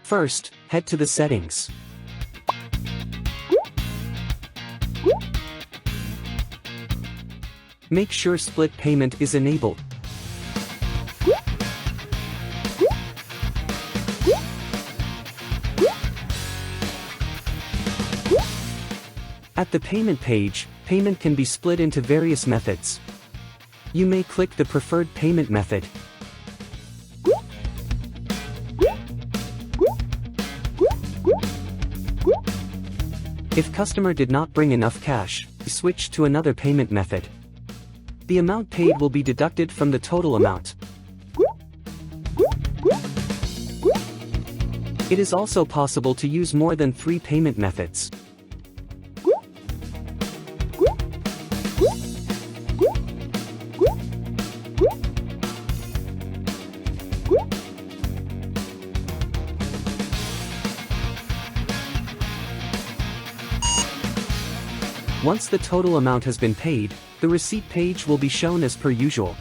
First, head to the settings. Make sure split payment is enabled. At the payment page, payment can be split into various methods. You may click the preferred payment method. If customer did not bring enough cash, switch to another payment method. The amount paid will be deducted from the total amount. It is also possible to use more than 3 payment methods. Once the total amount has been paid, the receipt page will be shown as per usual.